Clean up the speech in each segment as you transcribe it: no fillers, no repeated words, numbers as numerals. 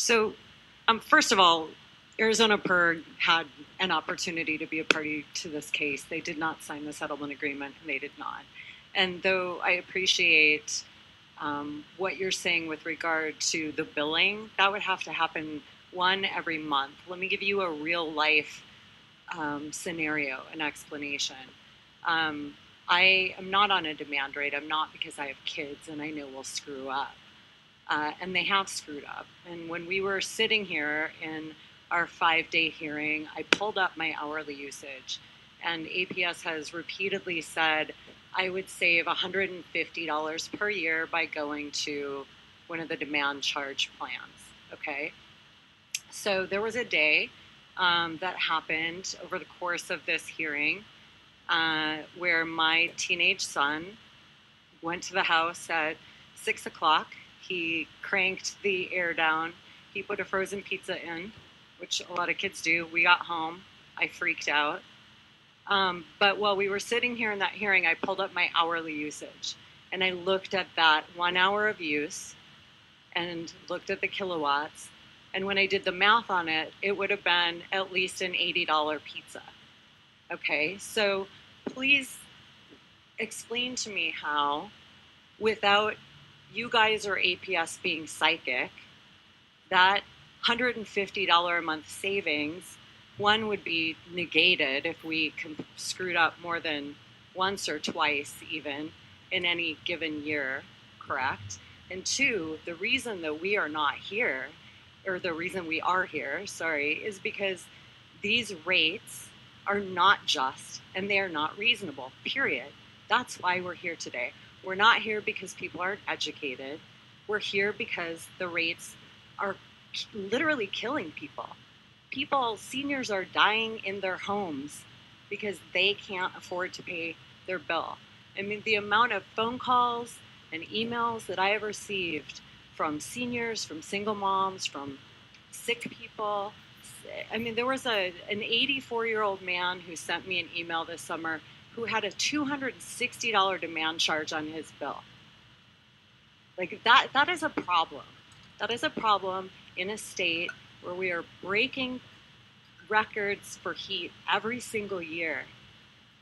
So, first of all, Arizona PERG had an opportunity to be a party to this case. They did not sign the settlement agreement, and they did not. And though I appreciate what you're saying with regard to the billing, that would have to happen one every month. Let me give you a real life scenario, an explanation. I am not on a demand rate. I'm not, because I have kids and I know we'll screw up. And they have screwed up. And when we were sitting here in our 5-day hearing, I pulled up my hourly usage, and APS has repeatedly said I would save $150 per year by going to one of the demand charge plans. Okay, so there was a day that happened over the course of this hearing where my teenage son went to the house at 6 o'clock. He cranked the air down. He put a frozen pizza in, which a lot of kids do. We got home. I freaked out. But while we were sitting here in that hearing, I pulled up my hourly usage, and I looked at that 1 hour of use and looked at the kilowatts. And when I did the math on it, it would have been at least an $80 pizza. Okay, so please explain to me how, without you guys or APS being psychic, that $150 a month savings, one, would be negated if we screwed up more than once or twice even in any given year, correct? And two, the reason that we are not here, or the reason we are here, sorry, is because these rates are not just and they are not reasonable, period. That's why we're here today. We're not here because people aren't educated. We're here because the rates are literally killing people. Seniors are dying in their homes because they can't afford to pay their bill. I mean, the amount of phone calls and emails that I have received from seniors, from single moms, from sick people. I mean, there was an 84-year-old man who sent me an email this summer who had a $260 demand charge on his bill. Like that is a problem. That is a problem in a state where we are breaking records for heat every single year.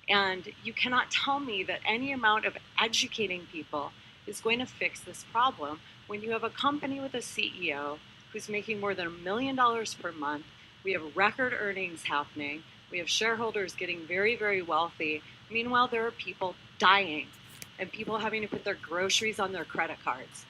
And you cannot tell me that any amount of educating people is going to fix this problem when you have a company with a CEO who's making more than $1 million per month. We have record earnings happening. We have shareholders getting very, very wealthy. Meanwhile, there are people dying and people having to put their groceries on their credit cards.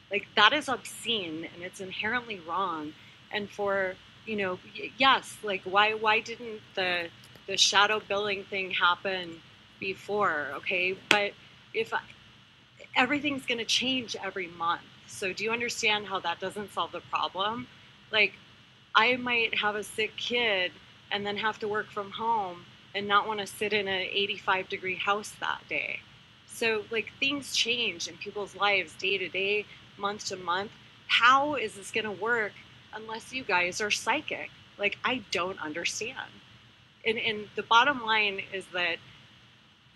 Like, that is obscene and it's inherently wrong. And for, yes, like why didn't the shadow billing thing happen before? Okay, but if everything's going to change every month, so do you understand how that doesn't solve the problem? Like, I might have a sick kid and then have to work from home and not want to sit in an 85-degree house that day. So, like, things change in people's lives day to day, month to month. How is this going to work unless you guys are psychic? Like, I don't understand. And the bottom line is that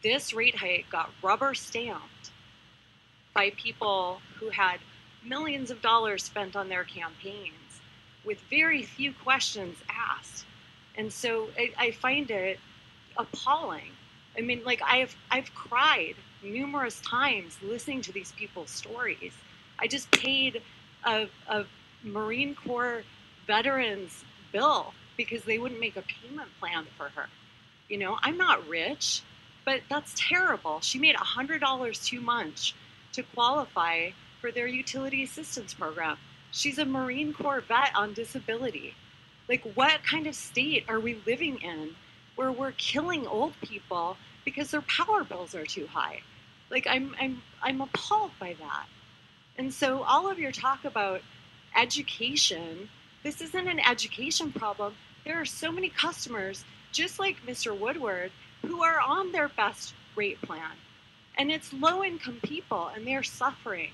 this rate hike got rubber stamped by people who had millions of dollars spent on their campaigns with very few questions asked. And so I find it appalling. I mean, like, I've cried numerous times listening to these people's stories. I just paid a Marine Corps veteran's bill because they wouldn't make a payment plan for her. I'm not rich, but that's terrible. She made $100 too much to qualify for their utility assistance program. She's a Marine Corps vet on disability. Like, what kind of state are we living in where we're killing old people because their power bills are too high? Like, I'm appalled by that. And so all of your talk about education, this isn't an education problem. There are so many customers, just like Mr. Woodward, who are on their best rate plan. And it's low-income people, and they're suffering.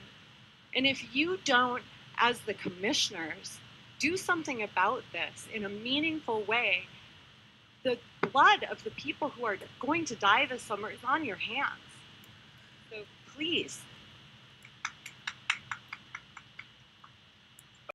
And if you don't, as the commissioners, do something about this in a meaningful way, the blood of the people who are going to die this summer is on your hands. So please,